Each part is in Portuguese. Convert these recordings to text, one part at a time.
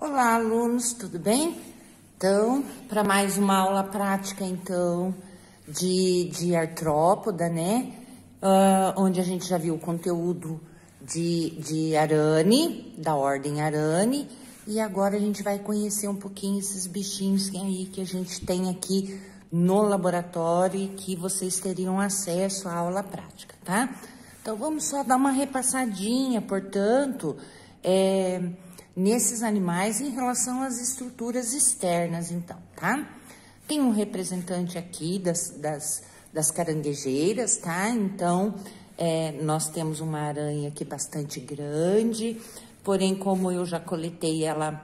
Olá, alunos, tudo bem? Então, para mais uma aula prática, então, de artrópoda, né? Onde a gente já viu o conteúdo de arane, da ordem arane, e agora a gente vai conhecer um pouquinho esses bichinhos aí que a gente tem aqui no laboratório e que vocês teriam acesso à aula prática, tá? Então, vamos só dar uma repassadinha, portanto, nesses animais em relação às estruturas externas, então, tá? Tem um representante aqui das caranguejeiras, tá? Então, nós temos uma aranha aqui bastante grande, porém, como eu já coletei ela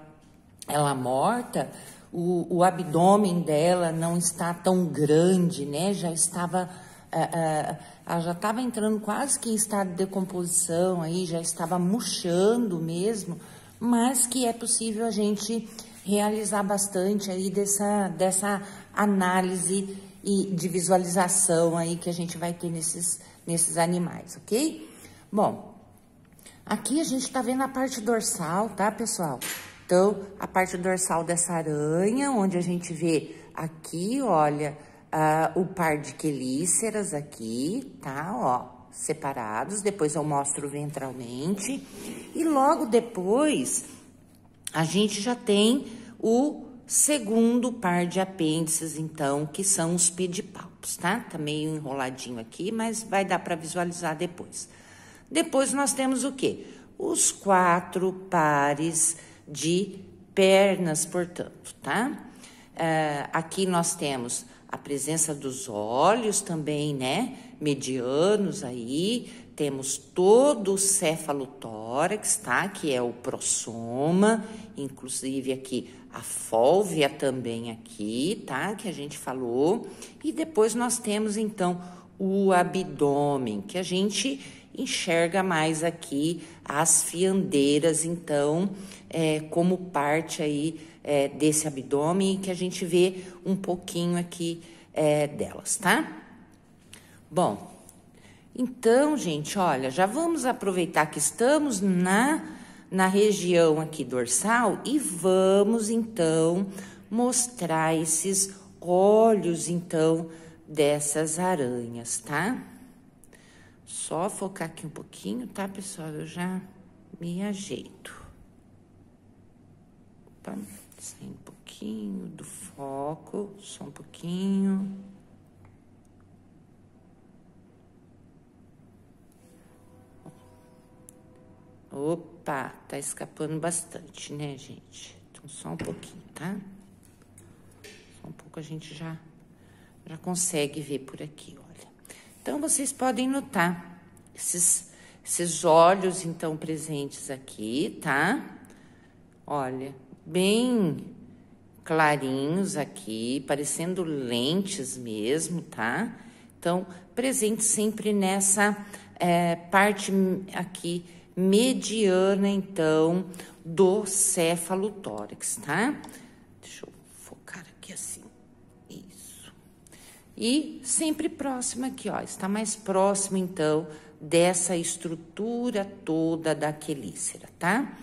morta, o abdômen dela não está tão grande, né? Já estava... ela já estava entrando quase que em estado de decomposição, aí já estava murchando mesmo, mas que é possível a gente realizar bastante aí dessa análise e de visualização aí que a gente vai ter nesses animais, ok? Bom, aqui a gente está vendo a parte dorsal, tá, pessoal? Então, a parte dorsal dessa aranha, onde a gente vê aqui, olha, o par de quelíceras aqui, tá, ó, separados. Depois eu mostro ventralmente. E logo depois, a gente já tem o segundo par de apêndices, então, que são os pedipalpos, tá? Tá meio enroladinho aqui, mas vai dar para visualizar depois. Depois nós temos o quê? Os 4 pares de pernas, portanto, tá? Aqui nós temos a presença dos olhos também, né? Medianos aí. Temos todo o cefalotórax, tá? Que é o prossoma, inclusive aqui a fólvea também aqui, tá? Que a gente falou. E depois nós temos, então, o abdômen, que a gente enxerga mais aqui as fiandeiras, então, como parte aí desse abdômen, que a gente vê um pouquinho aqui delas, tá? Bom, então, gente, olha, já vamos aproveitar que estamos na região aqui dorsal e vamos, então, mostrar esses olhos, então, dessas aranhas, tá? Só focar aqui um pouquinho, tá, pessoal? Eu já me ajeito. Opa, saindo um pouquinho do foco, só um pouquinho. Opa, tá escapando bastante, né, gente? Então, só um pouquinho, tá? Só um pouco a gente já consegue ver por aqui, olha. Então, vocês podem notar esses olhos, então, presentes aqui, tá? Olha, bem clarinhos aqui, parecendo lentes mesmo, tá? Então, presente sempre nessa parte aqui mediana, então, do cefalotórax, tá? Deixa eu focar aqui assim. Isso. E sempre próximo aqui, ó, está mais próximo, então, dessa estrutura toda da quelícera, tá?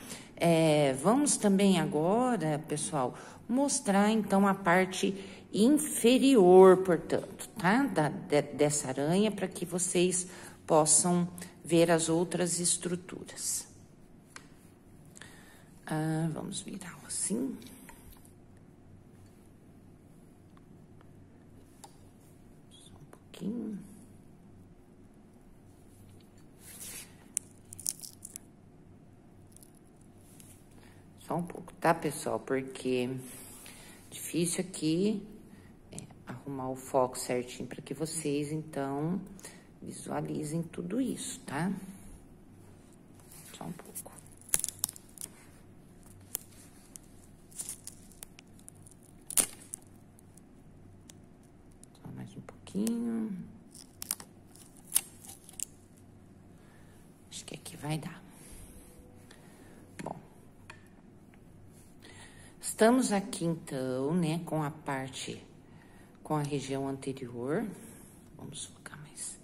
Vamos também agora, pessoal, mostrar, então, a parte inferior, portanto, tá? Dessa aranha, para que vocês possam ver as outras estruturas. Vamos virar assim. Só um pouquinho. Só um pouco, tá, pessoal? Porque difícil aqui arrumar o foco certinho para que vocês, então, visualizem tudo isso, tá? Só um pouco. Só mais um pouquinho. Acho que aqui vai dar. Bom. Estamos aqui, então, né, com a parte, com a região anterior. Vamos focar mais.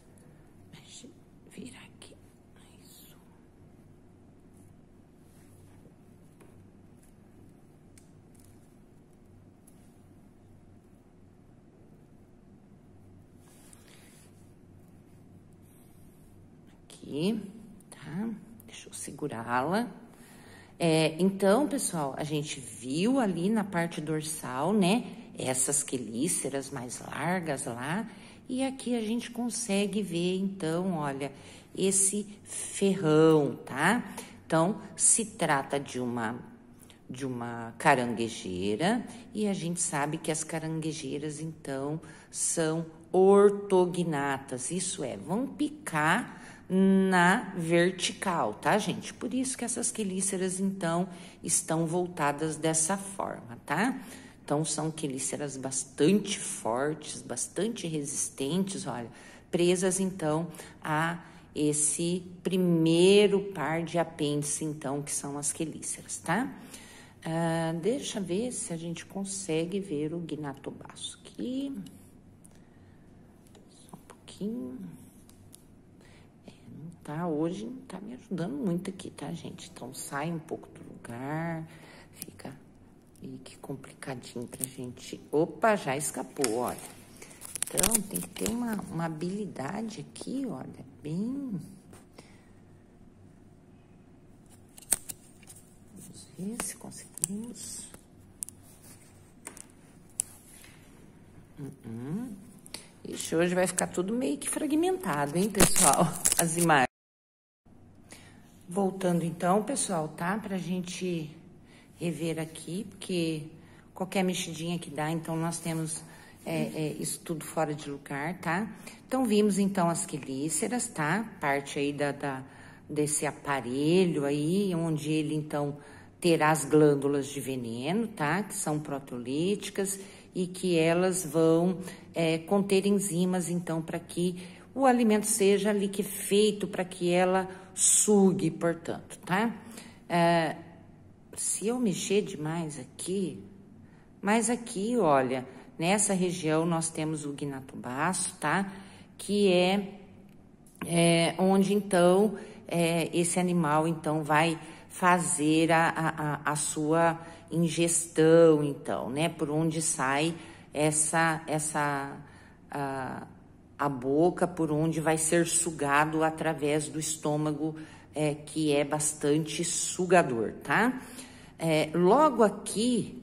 Virar aqui. Isso. aqui, tá? Deixa eu segurá-la. Então, pessoal, a gente viu ali na parte dorsal, né? Essas quelíceras mais largas lá. E aqui a gente consegue ver, então, olha, esse ferrão, tá? Então, se trata de uma caranguejeira, e a gente sabe que as caranguejeiras, então, são ortognatas, isso é, vão picar na vertical, tá, gente? Por isso que essas quelíceras, então, estão voltadas dessa forma, tá? Então, são quelíceras bastante fortes, bastante resistentes, olha, presas, então, a esse primeiro par de apêndice, então, que são as quelíceras, tá? Deixa eu ver se a gente consegue ver o gnatobaço aqui. Só um pouquinho. Não tá, hoje não tá me ajudando muito aqui, tá, gente? Então, sai um pouco do lugar, fica meio que complicadinho pra gente. Opa, já escapou, olha. Então, tem que ter uma habilidade aqui, olha, bem... Vamos ver se conseguimos. Ixi, hoje vai ficar tudo meio que fragmentado, hein, pessoal? As imagens. Voltando então, pessoal, tá? Pra gente rever aqui, porque qualquer mexidinha que dá, então nós temos isso tudo fora de lugar, tá? Então, vimos então as quelíceras, tá? Parte aí desse aparelho aí, onde ele então terá as glândulas de veneno, tá? Que são proteolíticas e que elas vão conter enzimas, então, para que o alimento seja liquefeito, para que ela sugue, portanto, tá? Se eu mexer demais aqui, mas aqui, olha, nessa região nós temos o gnatobaço, tá? Que onde, então, esse animal, então, vai fazer a sua ingestão, então, né? Por onde sai a boca, por onde vai ser sugado através do estômago, que é bastante sugador, tá? Logo aqui,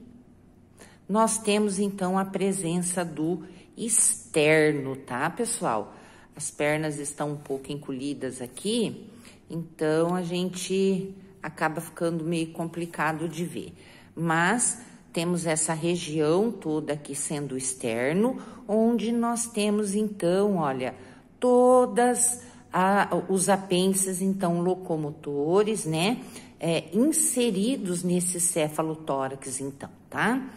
nós temos, então, a presença do externo, tá, pessoal? As pernas estão um pouco encolhidas aqui, então a gente acaba ficando meio complicado de ver. Mas temos essa região toda aqui sendo externo, onde nós temos, então, olha, todas os apêndices, então, locomotores, né, inseridos nesse cefalotórax, então, tá?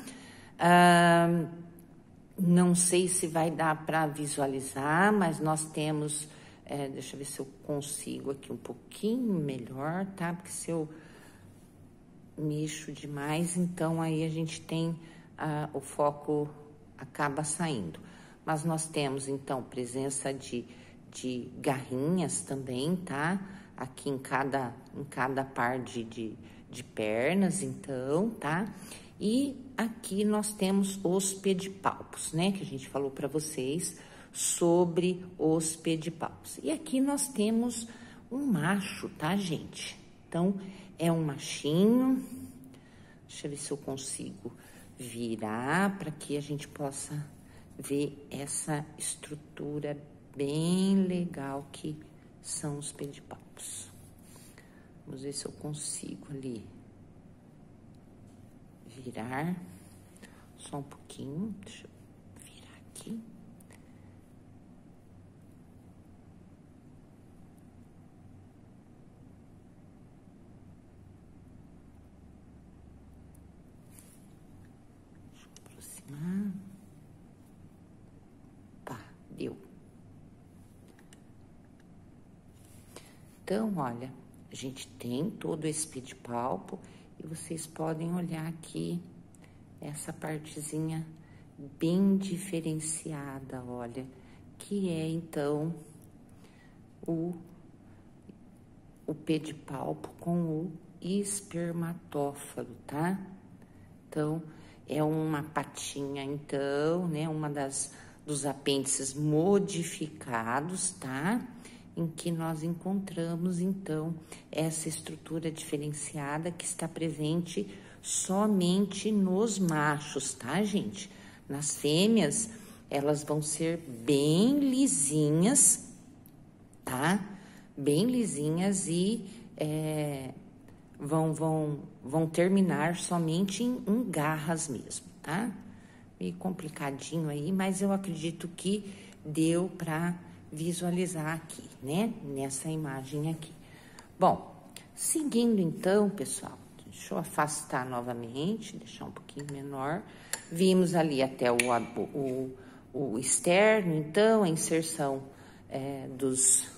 Não sei se vai dar para visualizar, mas nós temos, deixa eu ver se eu consigo aqui um pouquinho melhor, tá? Porque se eu mexo demais, então aí a gente tem, o foco acaba saindo. Mas nós temos, então, presença de garrinhas também, tá? Aqui em cada par de pernas, então, tá? E aqui nós temos os pedipalpos, né? Que a gente falou para vocês sobre os pedipalpos. E aqui nós temos um macho, tá, gente? Então, é um machinho. Deixa eu ver se eu consigo virar para que a gente possa ver essa estrutura bem legal que são os pedipalpos. Vamos ver se eu consigo ali virar só um pouquinho. Deixa eu virar aqui. Deixa eu aproximar. Tá, deu. Então, olha, a gente tem todo esse pedipalpo e vocês podem olhar aqui essa partezinha bem diferenciada, olha, que é, então, o pedipalpo com o espermatófalo, tá? Então, é uma patinha, então, né, dos apêndices modificados, tá? em que nós encontramos, então, essa estrutura diferenciada que está presente somente nos machos, tá, gente? Nas fêmeas, elas vão ser bem lisinhas, tá? Bem lisinhas e vão terminar somente em garras mesmo, tá? Meio complicadinho aí, mas eu acredito que deu para visualizar aqui, né? Nessa imagem aqui. Bom, seguindo então, pessoal, deixa eu afastar novamente, deixar um pouquinho menor. Vimos ali até o externo, então, a inserção dos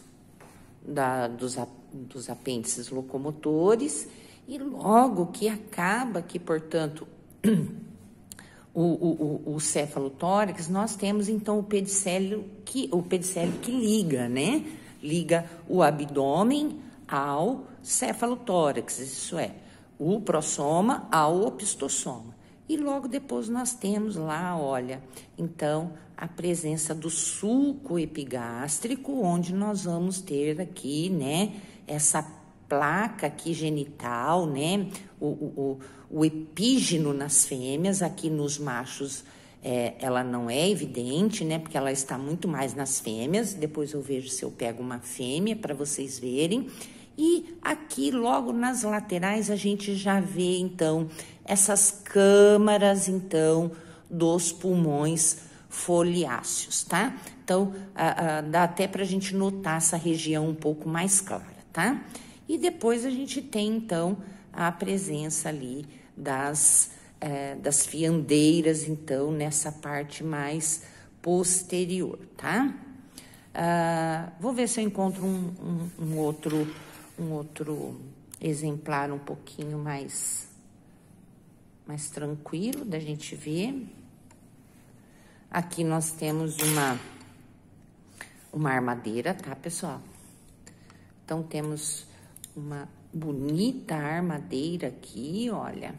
apêndices locomotores, e logo que acaba que, portanto, o cefalotórax, nós temos então o pedicélio que liga, né? Liga o abdômen ao cefalotórax, isso é, o prossoma ao opistosoma. E logo depois nós temos lá, olha, então, a presença do sulco epigástrico, onde nós vamos ter aqui, né, essa placa aqui genital, né, o epígino nas fêmeas, aqui nos machos ela não é evidente, né, porque ela está muito mais nas fêmeas. Depois eu vejo se eu pego uma fêmea para vocês verem. E aqui, logo nas laterais, a gente já vê, então, essas câmaras, então, dos pulmões foliáceos, tá? Então, dá até pra gente notar essa região um pouco mais clara, tá? E depois a gente tem, então, a presença ali das fiandeiras, então, nessa parte mais posterior, tá? Vou ver se eu encontro um outro exemplar um pouquinho mais tranquilo da gente ver. Aqui nós temos uma armadeira, tá, pessoal? Então, temos uma bonita armadeira aqui, olha,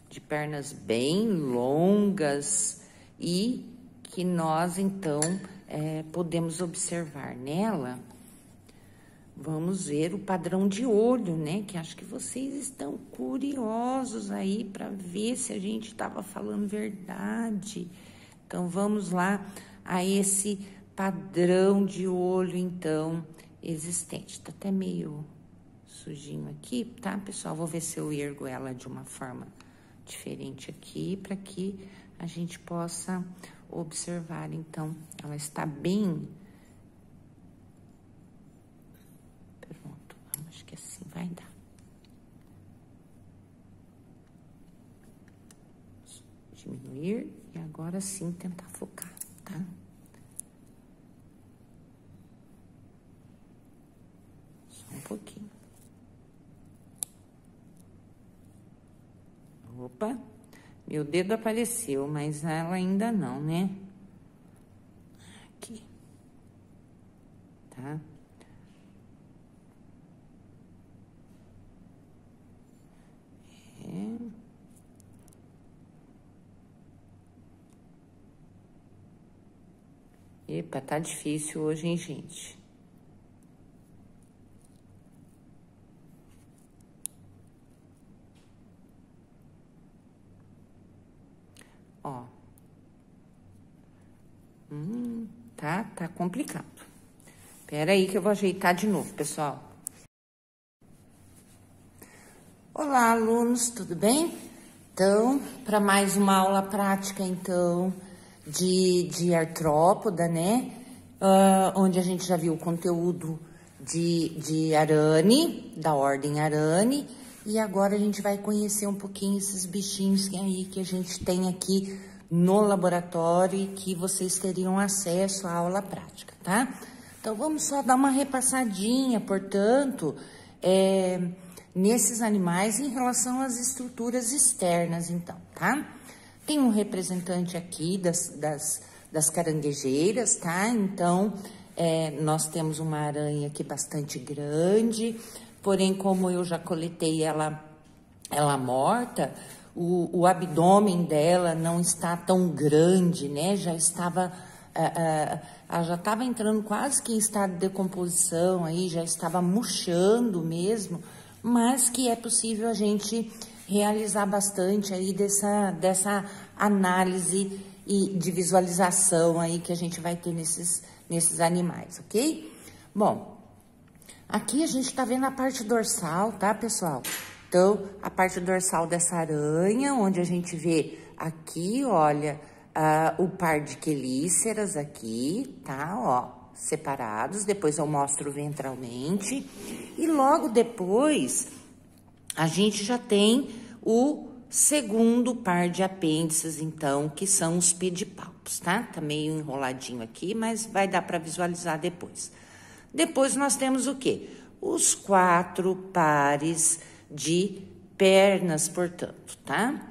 de pernas bem longas e que nós, então, podemos observar nela. Vamos ver o padrão de olho, né? Que acho que vocês estão curiosos aí para ver se a gente estava falando verdade. Então, vamos lá a esse padrão de olho, então, existente. Tá até meio sujinho aqui, tá, pessoal? Vou ver se eu ergo ela de uma forma diferente aqui, para que a gente possa observar. Então, ela está bem... Pronto, acho que assim vai dar. Diminuir e agora sim tentar focar, tá? Só um pouquinho. Opa, meu dedo apareceu, mas ela ainda não, né? Aqui. Tá? Epa, tá difícil hoje, hein, gente? Ó. Tá complicado. Pera aí que eu vou ajeitar de novo, pessoal. Olá, alunos, tudo bem? Então, para mais uma aula prática, então, de artrópoda, né? Onde a gente já viu o conteúdo de arane, da ordem arane, e agora a gente vai conhecer um pouquinho esses bichinhos aí que a gente tem aqui no laboratório e que vocês teriam acesso à aula prática, tá? Então, vamos só dar uma repassadinha, portanto, nesses animais em relação às estruturas externas, então, tá? Tem um representante aqui das caranguejeiras, tá? Então, nós temos uma aranha aqui bastante grande, porém, como eu já coletei ela morta, o abdômen dela não está tão grande, né? Já estava ela já estava entrando quase que em estado de decomposição, aí já estava murchando mesmo, mas que é possível a gente realizar bastante aí dessa análise e de visualização aí que a gente vai ter nesses animais, ok? Bom, aqui a gente tá vendo a parte dorsal, tá, pessoal? Então, a parte dorsal dessa aranha, onde a gente vê aqui, olha, o par de quelíceras aqui, tá, ó, separados. Depois eu mostro ventralmente. E logo depois, a gente já tem o segundo par de apêndices, então, que são os pedipalpos, tá? Tá meio enroladinho aqui, mas vai dar para visualizar depois. Depois nós temos o quê? Os 4 pares de pernas, portanto, tá?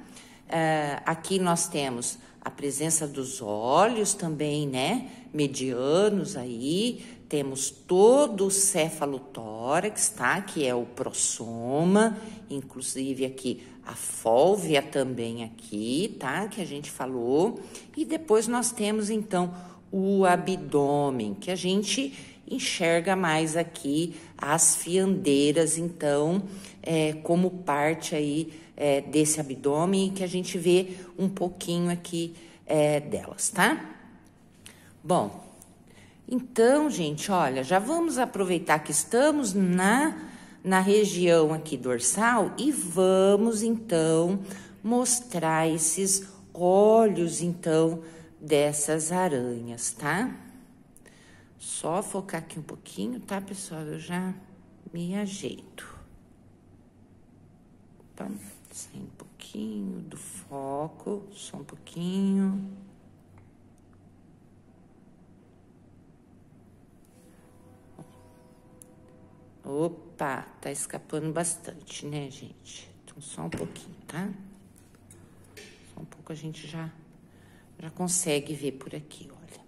Aqui nós temos a presença dos olhos também, né? Medianos aí. Temos todo o cefalotórax, tá? Que é o prossoma, inclusive aqui a fólvea também aqui, tá? Que a gente falou. E depois nós temos, então, o abdômen, que a gente enxerga mais aqui as fiandeiras, então, como parte aí desse abdômen, que a gente vê um pouquinho aqui delas, tá? Bom, então, gente, olha, já vamos aproveitar que estamos na região aqui dorsal e vamos, então, mostrar esses olhos, então, dessas aranhas, tá? Só focar aqui um pouquinho, tá, pessoal? Eu já me ajeito. Tá? Sai um pouquinho do foco, só um pouquinho. Opa, tá escapando bastante, né, gente? Então, só um pouquinho, tá? Só um pouco a gente já consegue ver por aqui, olha.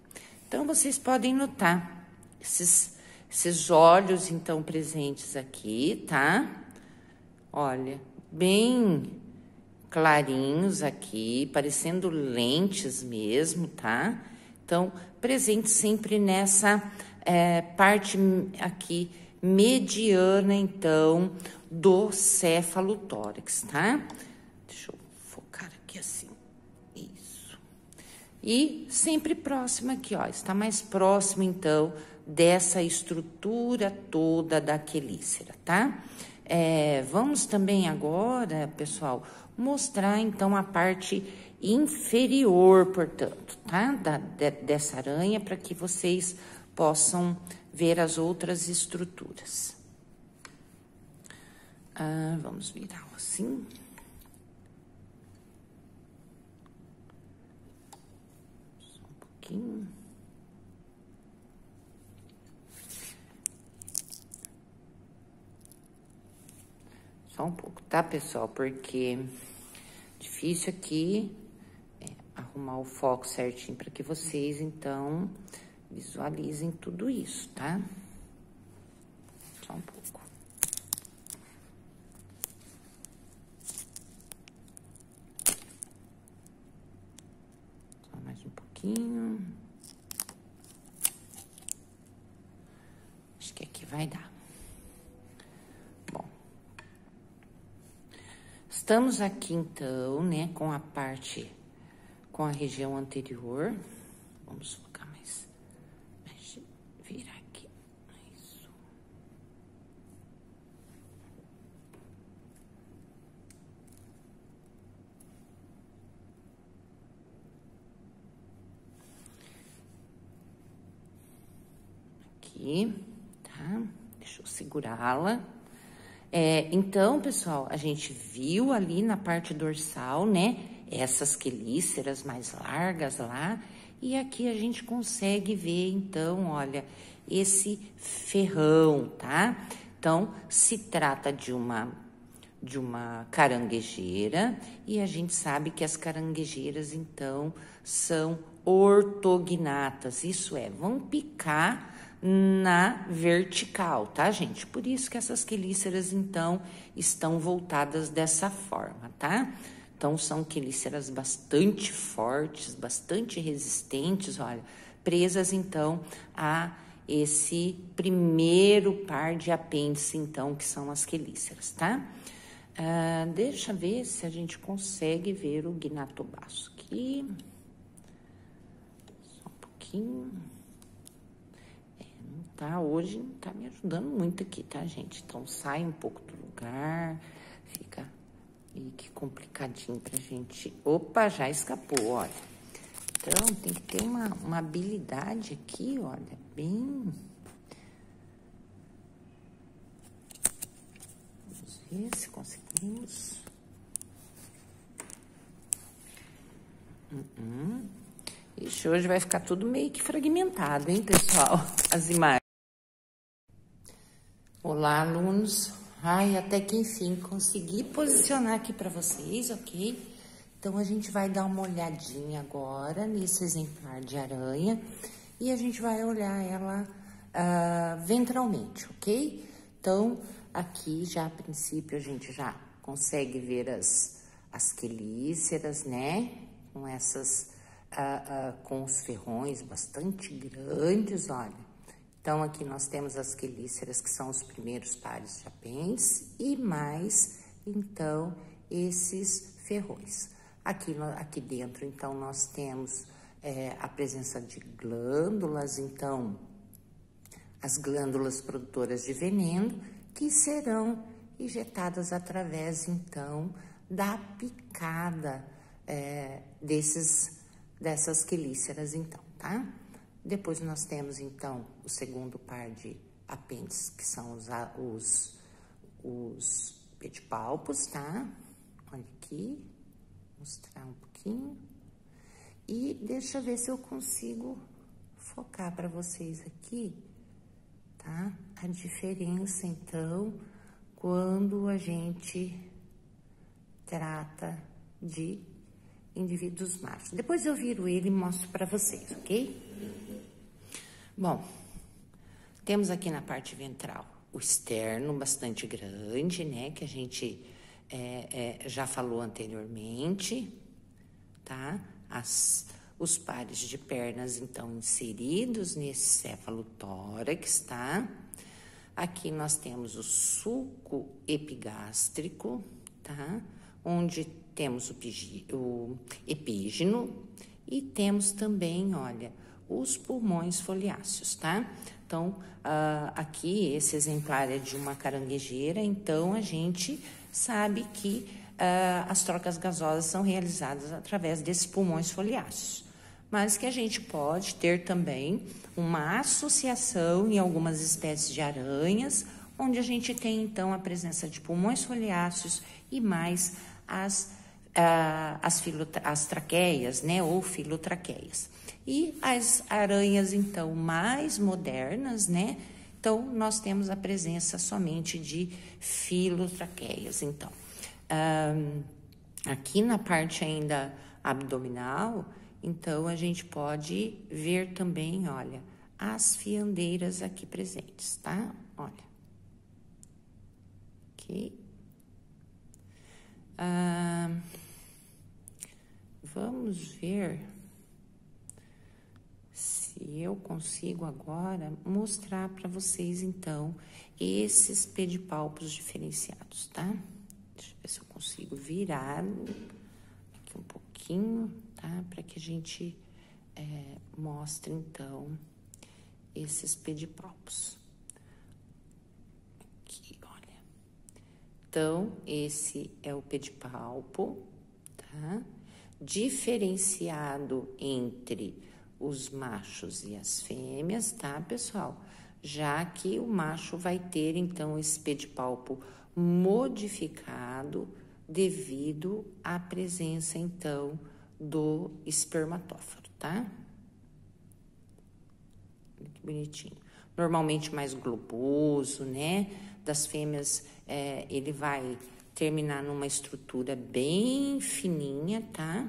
Então, vocês podem notar esses olhos, então, presentes aqui, tá? Olha, bem clarinhos aqui, parecendo lentes mesmo, tá? Então, presente sempre nessa parte aqui mediana, então, do cefalotórax, tá? Deixa eu focar aqui assim. Isso. E sempre próximo aqui, ó. Está mais próximo, então, dessa estrutura toda da quelícera, tá? Vamos também agora, pessoal, mostrar, então, a parte inferior, portanto, tá? Dessa aranha, para que vocês possam ver as outras estruturas. Vamos virar assim. Só um pouquinho. Só um pouco, tá, pessoal? Porque difícil aqui arrumar o foco certinho para que vocês, então, visualizem tudo isso, tá? Só um pouco. Só mais um pouquinho. Acho que aqui vai dar. Bom. Estamos aqui, então, né, com a parte, com a região anterior. Vamos focar mais. Virar aqui. Isso. Aqui, tá? Deixa eu segurá-la. Então, pessoal, a gente viu ali na parte dorsal, né? Essas quelíceras mais largas lá. E aqui a gente consegue ver, então, olha, esse ferrão, tá? Então, se trata de uma caranguejeira, e a gente sabe que as caranguejeiras, então, são ortognatas, isso é, vão picar na vertical, tá, gente? Por isso que essas quelíceras, então, estão voltadas dessa forma, tá? Então, são quelíceras bastante fortes, bastante resistentes, olha, presas, então, a esse primeiro par de apêndice, então, que são as quelíceras, tá? Deixa eu ver se a gente consegue ver o gnatobaço aqui. Só um pouquinho. Não tá, hoje não tá me ajudando muito aqui, tá, gente? Então, sai um pouco do lugar, fica meio que complicadinho pra gente. Opa, já escapou, olha. Então, tem que ter uma habilidade aqui, olha, bem... Vamos ver se conseguimos. Ixi, hoje vai ficar tudo meio que fragmentado, hein, pessoal? As imagens. Olá, alunos. Ai, até que enfim consegui posicionar aqui para vocês, ok? Então, a gente vai dar uma olhadinha agora nesse exemplar de aranha e a gente vai olhar ela ventralmente, ok? Então, aqui já a princípio a gente já consegue ver as quelíceras, né? Com essas, com os ferrões bastante grandes, olha. Então, aqui nós temos as quelíceras, que são os primeiros pares de apêndice, e mais, então, esses ferrões. Aqui dentro, então, nós temos a presença de glândulas, então, as glândulas produtoras de veneno, que serão injetadas através, então, da picada dessas quelíceras, então, tá? Depois nós temos, então, o segundo par de apêndices, que são os pedipalpos, tá? Olha aqui, mostrar um pouquinho. E deixa eu ver se eu consigo focar para vocês aqui, tá? A diferença, então, quando a gente trata de indivíduos machos. Depois eu viro ele e mostro para vocês, ok? Bom, temos aqui na parte ventral o externo bastante grande, né? Que a gente já falou anteriormente, tá? Os pares de pernas, então, inseridos nesse cefalotórax, tá? Aqui nós temos o sulco epigástrico, tá? Onde temos o epígino e temos também, olha, os pulmões foliáceos, tá? Então, aqui esse exemplar é de uma caranguejeira, então a gente sabe que as trocas gasosas são realizadas através desses pulmões foliáceos, mas que a gente pode ter também uma associação em algumas espécies de aranhas, onde a gente tem então a presença de pulmões foliáceos e mais as traqueias, né, ou filotraqueias. E as aranhas, então, mais modernas, né, então, nós temos a presença somente de filotraqueias, então. Aqui na parte ainda abdominal, então, a gente pode ver também, olha, as fiandeiras aqui presentes, tá? Olha. Ok. Vamos ver se eu consigo agora mostrar para vocês, então, esses pedipalpos diferenciados, tá? Deixa eu ver se eu consigo virar aqui um pouquinho, tá? Para que a gente mostre, então, esses pedipalpos. Aqui, olha. Então, esse é o pedipalpo, tá? Diferenciado entre os machos e as fêmeas, tá, pessoal? Já que o macho vai ter, então, esse pedipalpo modificado devido à presença, então, do espermatóforo, tá? Olha que bonitinho. Normalmente mais globoso, né? Das fêmeas, ele vai terminar numa estrutura bem fininha, tá?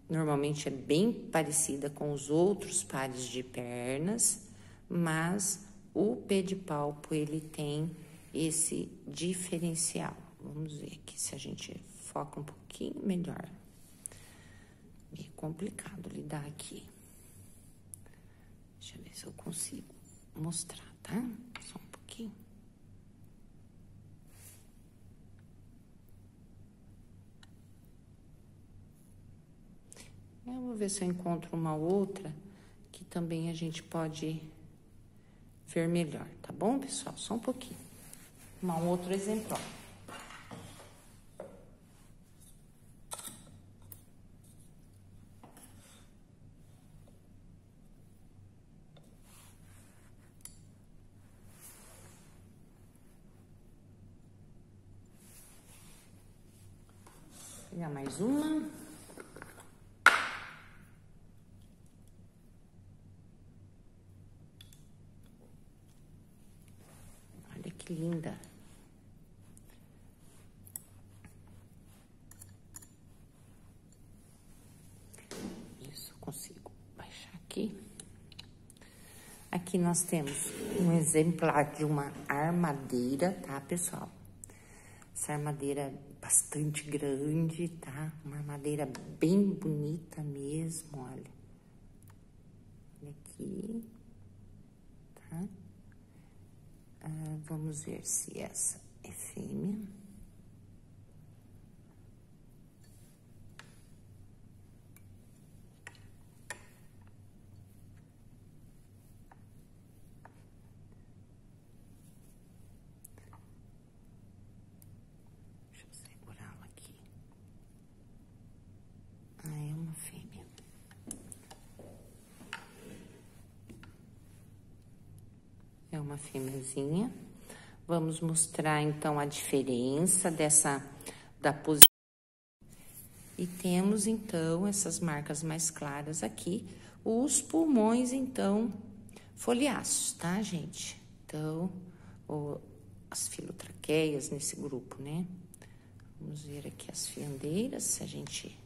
Normalmente é bem parecida com os outros pares de pernas, mas o pedipalpo, ele tem esse diferencial. Vamos ver aqui se a gente foca um pouquinho melhor. Meio complicado lidar aqui. Deixa eu ver se eu consigo mostrar, tá? Só um pouquinho. Eu vou ver se eu encontro uma outra que também a gente pode ver melhor, tá bom, pessoal? Só um pouquinho. Um outro exemplar. Vou pegar mais uma. Olha que linda. Isso, consigo baixar aqui. Aqui nós temos um exemplar de uma armadeira, tá, pessoal? Essa armadeira é bastante grande, tá? Uma armadeira bem bonita mesmo, olha. Olha aqui, tá? Vamos ver se essa é fêmea. Deixa eu segurá-la aqui. É uma fêmea. É uma fêmeazinha. Vamos mostrar, então, a diferença da posição. E temos, então, essas marcas mais claras aqui. Os pulmões, então, foliáceos, tá, gente? Então, as filotraqueias nesse grupo, né? Vamos ver aqui as fiandeiras, se a gente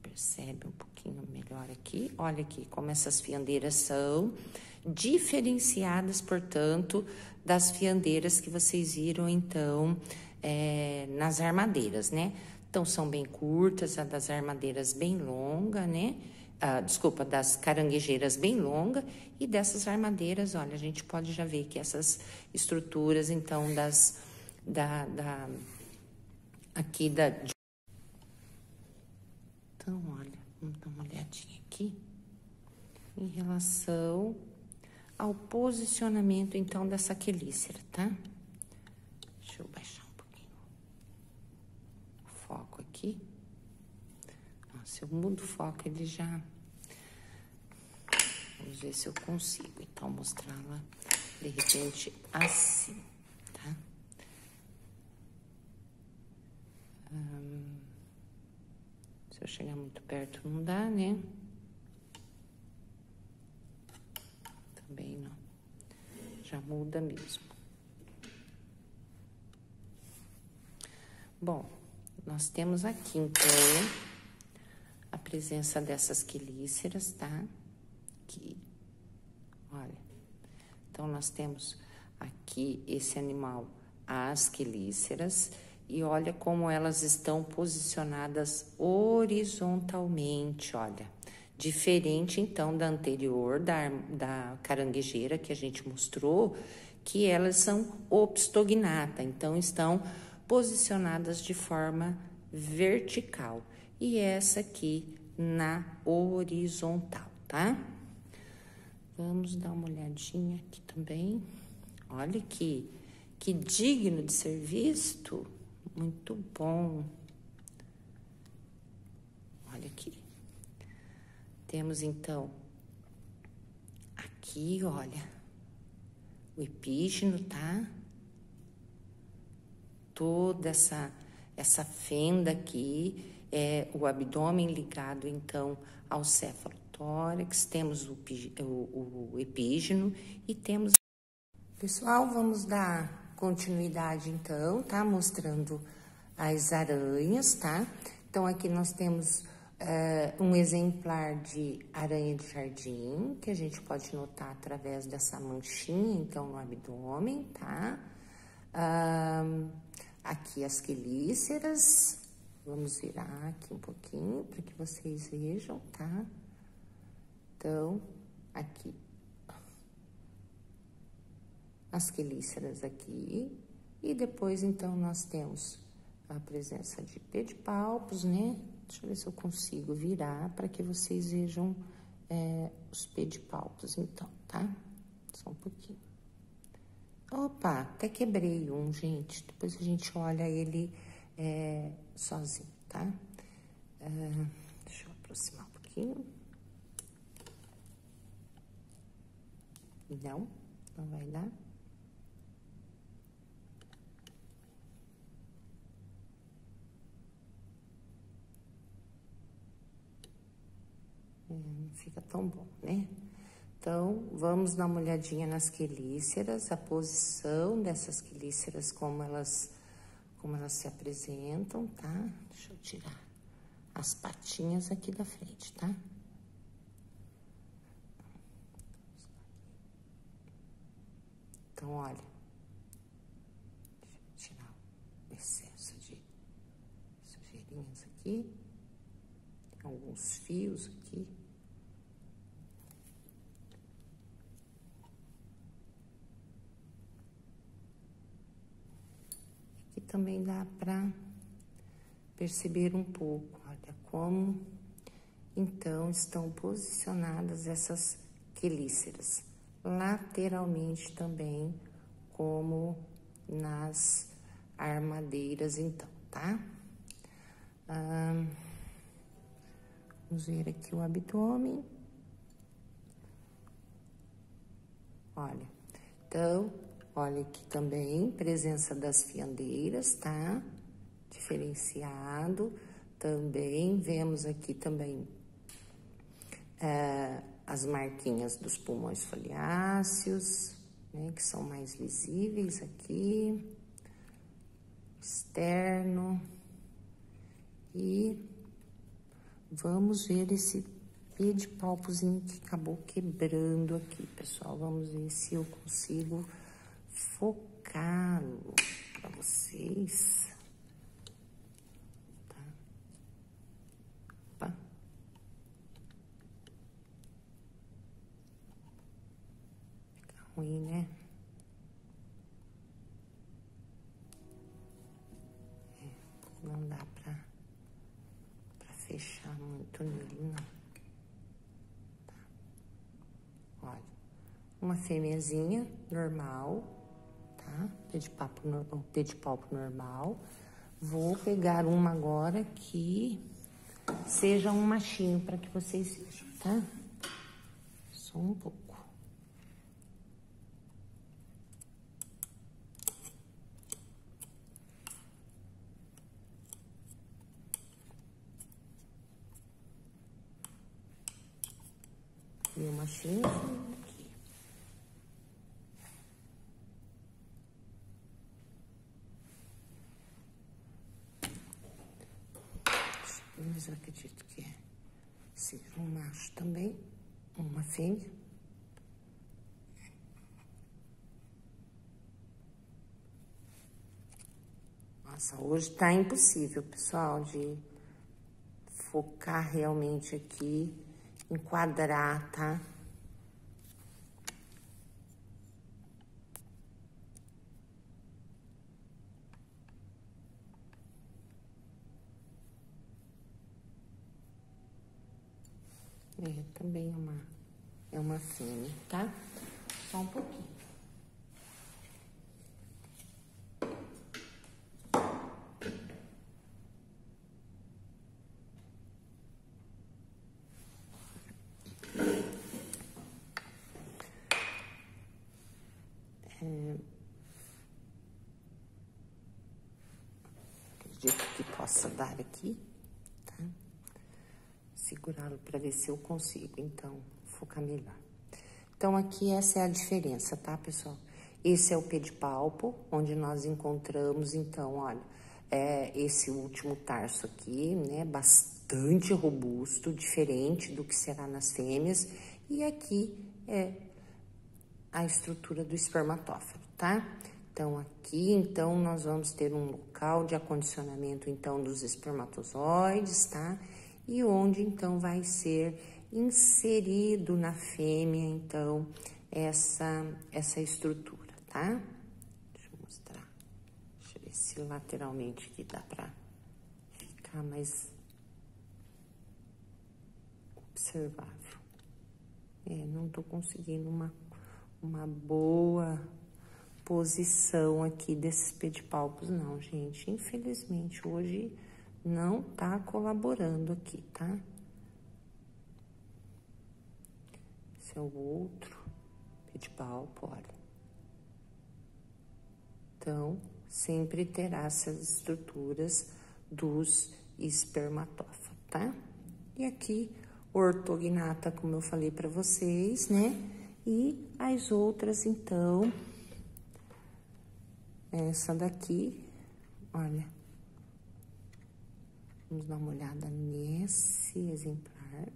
percebe um pouquinho melhor aqui. Olha aqui como essas fiandeiras são diferenciadas, portanto, das fiandeiras que vocês viram, então, nas armadeiras, né? Então, são bem curtas, a das armadeiras bem longa, né? Desculpa, das caranguejeiras bem longa, e dessas armadeiras, olha, a gente pode já ver que essas estruturas, então, Então, olha, vamos dar uma olhadinha aqui em relação ao posicionamento, então, dessa quelícera, tá? Deixa eu baixar um pouquinho o foco aqui. Se eu mudo o foco, ele já... Vamos ver se eu consigo, então, mostrá-la, de repente, assim, tá? Se eu chegar muito perto, não dá, né? Também não. Já muda mesmo. Bom, nós temos aqui, então, a presença dessas quelíceras, tá? Aqui, olha. Então, nós temos aqui esse animal, as quelíceras, e olha como elas estão posicionadas horizontalmente, olha. Diferente, então, da anterior, da caranguejeira que a gente mostrou, que elas são opstognata, então estão posicionadas de forma vertical. E essa aqui na horizontal, tá? Vamos dar uma olhadinha aqui também. Olha que digno de ser visto. Muito bom. Olha aqui. Temos, então, aqui, olha, o epígino, tá? Toda essa fenda aqui, o abdômen ligado, então, ao cefalotórax. Temos o epígino e temos... Pessoal, vamos dar continuidade, então, tá? Mostrando as aranhas, tá? Então, aqui nós temos um exemplar de aranha de jardim, que a gente pode notar através dessa manchinha, então, no abdômen, tá? Aqui as quelíceras, Vamos virar aqui um pouquinho para que vocês vejam, tá? Então, aqui. As quelíceras aqui. E depois, então, nós temos a presença de pedipalpos, né? Deixa eu ver se eu consigo virar para que vocês vejam os pedipalpos, então, tá? Só um pouquinho. Opa, até quebrei um, gente. Depois a gente olha ele sozinho, tá? Deixa eu aproximar um pouquinho. Não vai dar. Não fica tão bom, né? Então, vamos dar uma olhadinha nas quelíceras, a posição dessas quelíceras, como elas se apresentam, tá? Deixa eu tirar as patinhas aqui da frente, tá? Então, olha, deixa eu tirar o excesso de sujeirinhas aqui, tem alguns fios aqui. Aqui também dá para perceber um pouco, olha, como então estão posicionadas essas quelíceras. Lateralmente também, como nas armadeiras, então, tá? Vamos ver aqui o abdômen. Olha, então, olha aqui também, presença das fiandeiras, tá? Diferenciado. Também, vemos aqui também as marquinhas dos pulmões foliáceos, né, que são mais visíveis aqui, externo, e vamos ver esse pedipalpozinho que acabou quebrando aqui, pessoal. Vamos ver se eu consigo focá-lo para vocês. Ruim, né? Não dá pra fechar muito nele, não. Tá. Olha, uma fêmeazinha normal, tá? Pedipalpo normal. Vou pegar uma agora que seja um machinho para que vocês vejam, tá? Só um pouco. E o machinho aqui. Mas eu acredito que seja um macho também, uma fêmea. Nossa, hoje tá impossível, pessoal, de focar realmente aqui, enquadrar, tá? Também é uma fêmea, tá? Só um pouquinho. Acredito que possa dar aqui, tá? Segurá-lo para ver se eu consigo, então, focar melhor. Então, aqui essa é a diferença, tá, pessoal? Esse é o pedipalpo, onde nós encontramos, então, olha, esse último tarso aqui, né, bastante robusto, diferente do que será nas fêmeas. E aqui é a estrutura do espermatófilo, tá? Então, aqui, então, nós vamos ter um local de acondicionamento, então, dos espermatozoides, tá? E onde, então, vai ser inserido na fêmea, então, essa estrutura, tá? Deixa eu mostrar. Deixa eu ver se lateralmente aqui dá pra ficar mais observável. Não tô conseguindo uma boa posição aqui desses pedipalpos, não, gente. Infelizmente, hoje não tá colaborando aqui, tá? Esse é o outro pedipalpo, olha. Então, sempre terá essas estruturas dos espermatófilos, tá? E aqui, ortognata, como eu falei pra vocês, né? E as outras, então, essa daqui, olha. Vamos dar uma olhada nesse exemplar.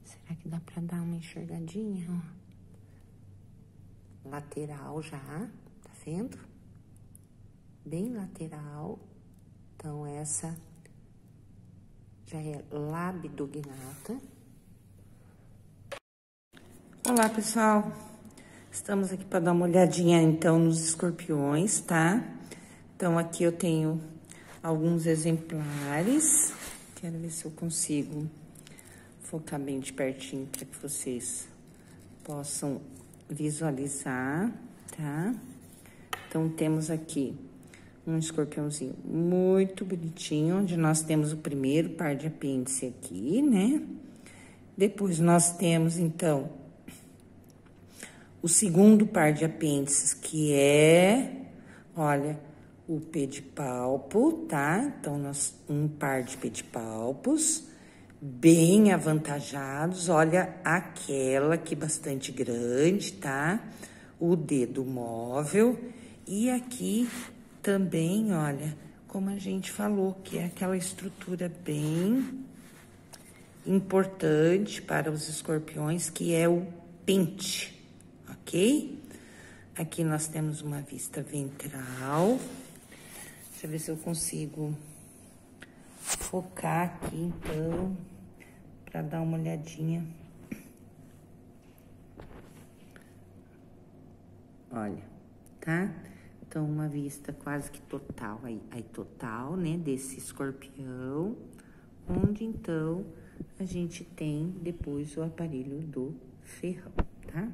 Será que dá pra dar uma enxergadinha, ó? Lateral já, tá vendo? Bem lateral. Então, essa já é labidognata. Olá, pessoal. Estamos aqui para dar uma olhadinha, então, nos escorpiões, tá? Então, aqui eu tenho alguns exemplares. Quero ver se eu consigo focar bem de pertinho para que vocês possam visualizar, tá? Então, temos aqui um escorpiãozinho muito bonitinho, onde nós temos o primeiro par de apêndice aqui, né? Depois, nós temos, então, o segundo par de apêndices, que é, olha, o pedipalpo, tá? Então, um par de pedipalpos bem avantajados. Olha aquela aqui bastante grande, tá? O dedo móvel. E aqui também, olha, como a gente falou, que é aquela estrutura bem importante para os escorpiões, que é o pente. Ok? Aqui nós temos uma vista ventral. Deixa eu ver se eu consigo focar aqui, então, para dar uma olhadinha. Olha, tá? Então, uma vista quase que total, aí total, né, desse escorpião, onde, então, a gente tem depois o aparelho do ferrão, tá?